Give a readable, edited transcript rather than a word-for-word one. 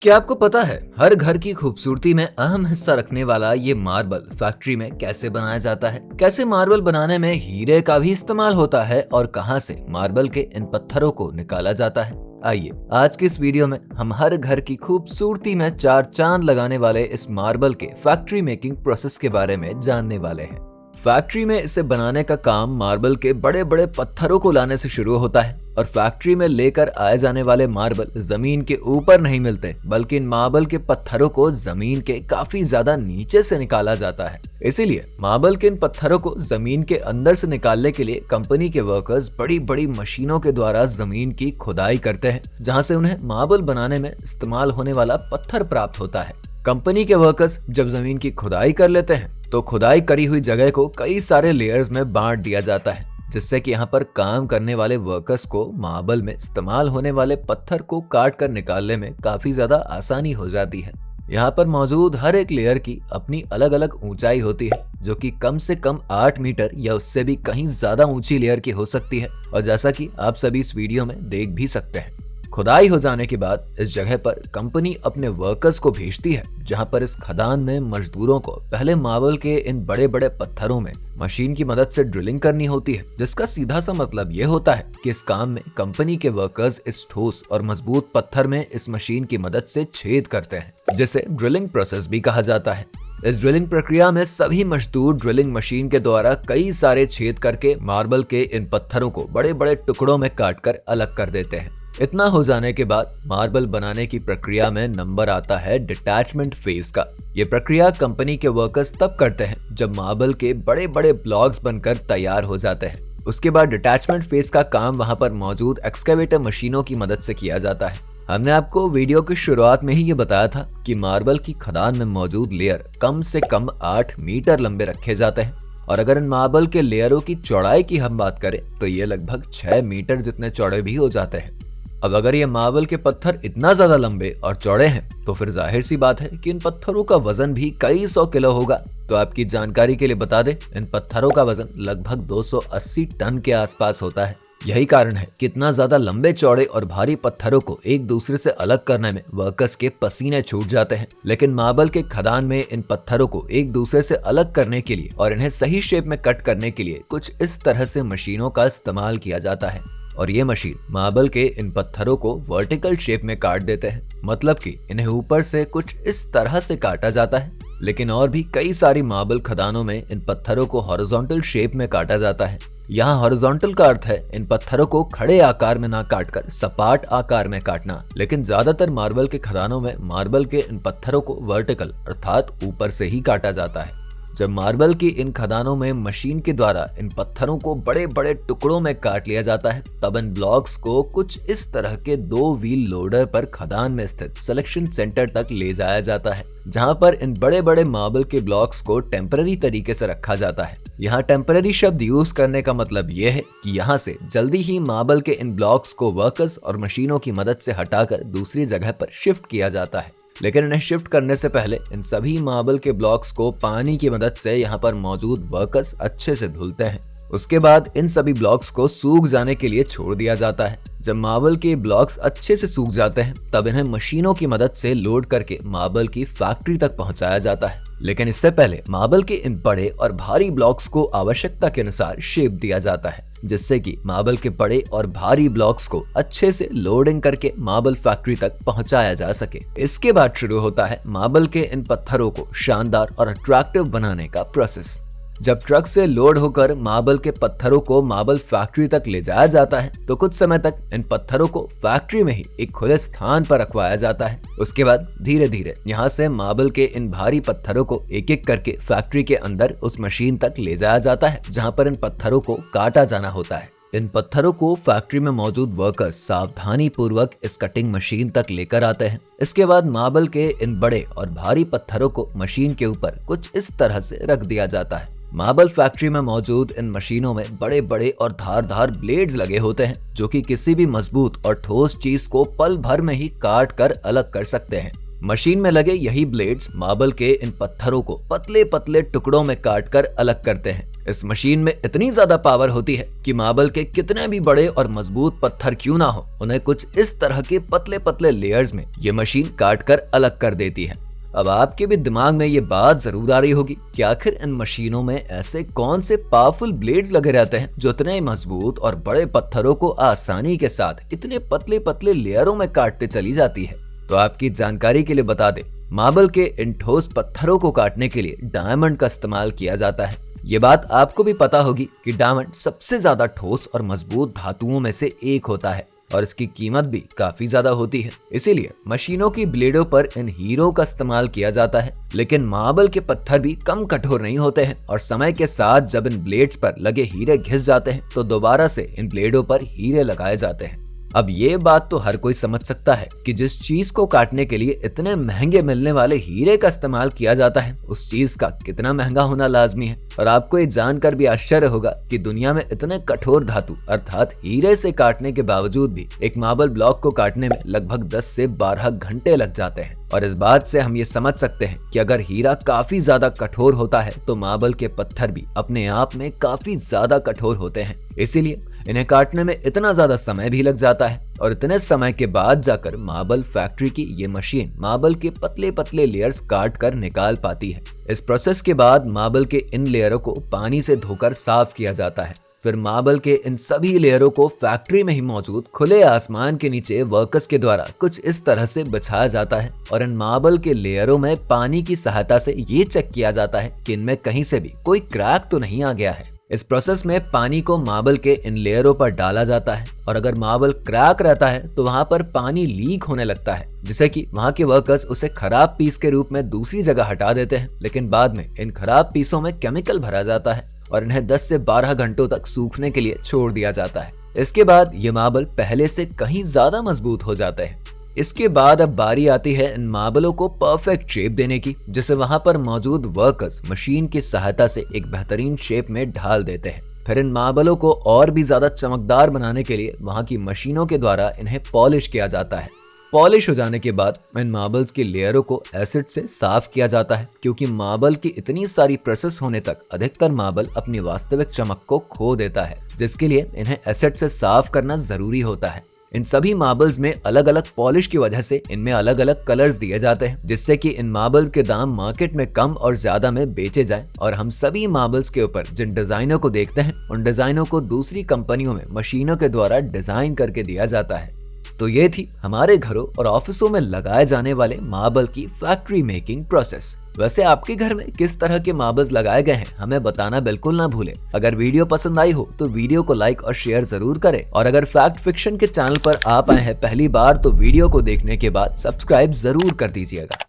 क्या आपको पता है हर घर की खूबसूरती में अहम हिस्सा रखने वाला ये मार्बल फैक्ट्री में कैसे बनाया जाता है? कैसे मार्बल बनाने में हीरे का भी इस्तेमाल होता है और कहां से मार्बल के इन पत्थरों को निकाला जाता है? आइए आज के इस वीडियो में हम हर घर की खूबसूरती में चार चांद लगाने वाले इस मार्बल के फैक्ट्री मेकिंग प्रोसेस के बारे में जानने वाले हैं। फैक्ट्री में इसे बनाने का काम मार्बल के बड़े बड़े पत्थरों को लाने से शुरू होता है और फैक्ट्री में लेकर आए जाने वाले मार्बल जमीन के ऊपर नहीं मिलते, बल्कि इन मार्बल के पत्थरों को जमीन के काफी ज्यादा नीचे से निकाला जाता है। इसीलिए मार्बल के इन पत्थरों को जमीन के अंदर से निकालने के लिए कंपनी के वर्कर्स बड़ी बड़ी मशीनों के द्वारा जमीन की खुदाई करते हैं, जहां से उन्हें मार्बल बनाने में इस्तेमाल होने वाला पत्थर प्राप्त होता है। कंपनी के वर्कर्स जब जमीन की खुदाई कर लेते हैं तो खुदाई करी हुई जगह को कई सारे लेयर्स में बांट दिया जाता है, जिससे कि यहाँ पर काम करने वाले वर्कर्स को मार्बल में इस्तेमाल होने वाले पत्थर को काट कर निकालने में काफी ज्यादा आसानी हो जाती है। यहाँ पर मौजूद हर एक लेयर की अपनी अलग अलग ऊंचाई होती है, जो कि कम से कम 8 मीटर या उससे भी कहीं ज्यादा ऊंची लेयर की हो सकती है, और जैसा कि आप सभी इस वीडियो में देख भी सकते हैं। खुदाई हो जाने के बाद इस जगह पर कंपनी अपने वर्कर्स को भेजती है, जहां पर इस खदान में मजदूरों को पहले मार्बल के इन बड़े बड़े पत्थरों में मशीन की मदद से ड्रिलिंग करनी होती है, जिसका सीधा सा मतलब ये होता है कि इस काम में कंपनी के वर्कर्स इस ठोस और मजबूत पत्थर में इस मशीन की मदद से छेद करते हैं, जिसे ड्रिलिंग प्रोसेस भी कहा जाता है। इस ड्रिलिंग प्रक्रिया में सभी मजदूर ड्रिलिंग मशीन के द्वारा कई सारे छेद करके मार्बल के इन पत्थरों को बड़े बड़े टुकड़ों में काटकर अलग कर देते हैं। इतना हो जाने के बाद मार्बल बनाने की प्रक्रिया में नंबर आता है डिटैचमेंट फेज का। ये प्रक्रिया कंपनी के वर्कर्स तब करते हैं जब मार्बल के बड़े बड़े ब्लॉक्स बनकर तैयार हो जाते हैं। उसके बाद डिटैचमेंट फेज का काम वहां पर मौजूद एक्सकेवेटर मशीनों की मदद से किया जाता है। हमने आपको वीडियो की शुरुआत में ही ये बताया था कि मार्बल की खदान में मौजूद लेयर कम से कम 8 मीटर लंबे रखे जाते हैं, और अगर इन मार्बल के लेयरों की चौड़ाई की हम बात करें तो ये लगभग 6 मीटर जितने चौड़े भी हो जाते हैं। अब अगर ये मार्बल के पत्थर इतना ज्यादा लंबे और चौड़े हैं तो फिर जाहिर सी बात है कि इन पत्थरों का वजन भी कई 100 किलो होगा। तो आपकी जानकारी के लिए बता दें, इन पत्थरों का वजन लगभग 280 टन के आसपास होता है। यही कारण है कि इतना ज्यादा लंबे चौड़े और भारी पत्थरों को एक दूसरे से अलग करने में वर्कर्स के पसीने छूट जाते हैं। लेकिन मार्बल के खदान में इन पत्थरों को एक दूसरे से अलग करने के लिए और इन्हें सही शेप में कट करने के लिए कुछ इस तरह से मशीनों का इस्तेमाल किया जाता है, और ये मशीन मार्बल के इन पत्थरों को वर्टिकल शेप में काट देते हैं। मतलब कि इन्हें ऊपर से कुछ इस तरह से काटा जाता है। लेकिन और भी कई सारी मार्बल खदानों में इन पत्थरों को हॉरिजॉन्टल शेप में काटा जाता है। यहाँ हॉरिजॉन्टल का अर्थ है इन पत्थरों को खड़े आकार में ना काटकर सपाट आकार में काटना। लेकिन ज्यादातर मार्बल के खदानों में मार्बल के इन पत्थरों को वर्टिकल अर्थात ऊपर से ही काटा जाता है। जब मार्बल की इन खदानों में मशीन के द्वारा इन पत्थरों को बड़े बड़े टुकड़ों में काट लिया जाता है, तब इन ब्लॉक्स को कुछ इस तरह के 2 व्हील लोडर पर खदान में स्थित सिलेक्शन सेंटर तक ले जाया जाता है, जहां पर इन बड़े बड़े मार्बल के ब्लॉक्स को टेम्पररी तरीके से रखा जाता है। यहाँ टेम्पररी शब्द यूज करने का मतलब ये है कि यहाँ से जल्दी ही मार्बल के इन ब्लॉक्स को वर्कर्स और मशीनों की मदद से हटाकर दूसरी जगह पर शिफ्ट किया जाता है। लेकिन इन्हें शिफ्ट करने से पहले इन सभी मार्बल के ब्लॉक्स को पानी की मदद से यहाँ पर मौजूद वर्कर्स अच्छे से धुलते हैं। उसके बाद इन सभी ब्लॉक्स को सूख जाने के लिए छोड़ दिया जाता है। जब मार्बल के ब्लॉक्स अच्छे से सूख जाते हैं तब इन्हें मशीनों की मदद से लोड करके मार्बल की फैक्ट्री तक पहुंचाया जाता है। लेकिन इससे पहले मार्बल के इन बड़े और भारी ब्लॉक्स को आवश्यकता के अनुसार शेप दिया जाता है, जिससे कि मार्बल के बड़े और भारी ब्लॉक्स को अच्छे से लोडिंग करके मार्बल फैक्ट्री तक पहुंचाया जा सके। इसके बाद शुरू होता है मार्बल के इन पत्थरों को शानदार और अट्रैक्टिव बनाने का प्रोसेस। जब ट्रक से लोड होकर मार्बल के पत्थरों को मार्बल फैक्ट्री तक ले जाया जाता है तो कुछ समय तक इन पत्थरों को फैक्ट्री में ही एक खुले स्थान पर रखवाया जाता है। उसके बाद धीरे धीरे यहाँ से मार्बल के इन भारी पत्थरों को एक एक करके फैक्ट्री के अंदर उस मशीन तक ले जाया जाता है, जहाँ पर इन पत्थरों को काटा जाना होता है। इन पत्थरों को फैक्ट्री में मौजूद वर्कर्स सावधानी पूर्वक इस कटिंग मशीन तक लेकर आते हैं। इसके बाद मार्बल के इन बड़े और भारी पत्थरों को मशीन के ऊपर कुछ इस तरह से रख दिया जाता है। मार्बल फैक्ट्री में मौजूद इन मशीनों में बड़े बड़े और धारदार ब्लेड्स लगे होते हैं, जो कि किसी भी मजबूत और ठोस चीज को पल भर में ही काट कर अलग कर सकते हैं। मशीन में लगे यही ब्लेड्स मार्बल के इन पत्थरों को पतले पतले टुकड़ों में काट कर अलग करते हैं। इस मशीन में इतनी ज्यादा पावर होती है कि मार्बल के कितने भी बड़े और मजबूत पत्थर क्यों ना हो, उन्हें कुछ इस तरह के पतले पतले लेयर्स में ये मशीन काट कर अलग कर देती है। अब आपके भी दिमाग में ये बात जरूर आ रही होगी कि आखिर इन मशीनों में ऐसे कौन से पावरफुल ब्लेड्स लगे रहते हैं जो इतने मजबूत और बड़े पत्थरों को आसानी के साथ इतने पतले पतले लेयरों में काटते चली जाती है। तो आपकी जानकारी के लिए बता दें, मार्बल के इन ठोस पत्थरों को काटने के लिए डायमंड का इस्तेमाल किया जाता है। ये बात आपको भी पता होगी कि डायमंड सबसे ज्यादा ठोस और मजबूत धातुओं में से एक होता है और इसकी कीमत भी काफी ज्यादा होती है। इसीलिए मशीनों की ब्लेडों पर इन हीरों का इस्तेमाल किया जाता है। लेकिन मार्बल के पत्थर भी कम कठोर नहीं होते हैं और समय के साथ जब इन ब्लेड्स पर लगे हीरे घिस जाते हैं तो दोबारा से इन ब्लेडों पर हीरे लगाए जाते हैं। अब ये बात तो हर कोई समझ सकता है कि जिस चीज को काटने के लिए इतने महंगे मिलने वाले हीरे का इस्तेमाल किया जाता है, उस चीज का कितना महंगा होना लाजमी है। और आपको ये जानकर भी आश्चर्य होगा कि दुनिया में इतने कठोर धातु अर्थात हीरे से काटने के बावजूद भी एक मार्बल ब्लॉक को काटने में लगभग 10 से 12 घंटे लग जाते हैं। और इस बात से हम ये समझ सकते हैं कि अगर हीरा काफी ज्यादा कठोर होता है तो मार्बल के पत्थर भी अपने आप में काफी ज्यादा कठोर होते हैं। इसीलिए इन्हें काटने में इतना ज्यादा समय भी लग जाता है और इतने समय के बाद जाकर मार्बल फैक्ट्री की ये मशीन मार्बल के पतले पतले लेयर्स काट कर निकाल पाती है। इस प्रोसेस के बाद मार्बल के इन लेयरों को पानी से धोकर साफ किया जाता है। फिर मार्बल के इन सभी लेयरों को फैक्ट्री में ही मौजूद खुले आसमान के नीचे वर्कर्स के द्वारा कुछ इस तरह से बिछाया जाता है और इन मार्बल के लेयरों में पानी की सहायता से ये चेक किया जाता है कि इनमें कहीं से भी कोई क्रैक तो नहीं आ गया है। इस प्रोसेस में पानी को मार्बल के इन लेयरों पर डाला जाता है और अगर मार्बल क्रैक रहता है तो वहां पर पानी लीक होने लगता है, जिससे कि वहां के वर्कर्स उसे खराब पीस के रूप में दूसरी जगह हटा देते हैं। लेकिन बाद में इन खराब पीसों में केमिकल भरा जाता है और इन्हें 10 से 12 घंटों तक सूखने के लिए छोड़ दिया जाता है। इसके बाद ये मार्बल पहले से कहीं ज्यादा मजबूत हो जाते हैं। इसके बाद अब बारी आती है इन मार्बलों को परफेक्ट शेप देने की, जिसे वहां पर मौजूद वर्कर्स मशीन की सहायता से एक बेहतरीन शेप में ढाल देते हैं। फिर इन मार्बलों को और भी ज्यादा चमकदार बनाने के लिए वहां की मशीनों के द्वारा इन्हें पॉलिश किया जाता है। पॉलिश हो जाने के बाद इन मार्बल्स की लेयरों को एसिड से साफ किया जाता है, क्योंकि मार्बल की इतनी सारी प्रोसेस होने तक अधिकतर मार्बल अपनी वास्तविक चमक को खो देता है, जिसके लिए इन्हें एसिड से साफ करना जरूरी होता है। इन सभी मार्बल्स में अलग अलग पॉलिश की वजह से इनमें अलग अलग कलर्स दिए जाते हैं, जिससे कि इन मार्बल्स के दाम मार्केट में कम और ज्यादा में बेचे जाएं और हम सभी मार्बल्स के ऊपर जिन डिजाइनों को देखते हैं उन डिजाइनों को दूसरी कंपनियों में मशीनों के द्वारा डिजाइन करके दिया जाता है। तो ये थी हमारे घरों और ऑफिसों में लगाए जाने वाले मार्बल की फैक्ट्री मेकिंग प्रोसेस। वैसे आपके घर में किस तरह के मार्बल्स लगाए गए हैं हमें बताना बिल्कुल ना भूलें। अगर वीडियो पसंद आई हो तो वीडियो को लाइक और शेयर जरूर करें और अगर फैक्ट फिक्शन के चैनल पर आप आए हैं पहली बार तो वीडियो को देखने के बाद सब्सक्राइब जरूर कर दीजिएगा।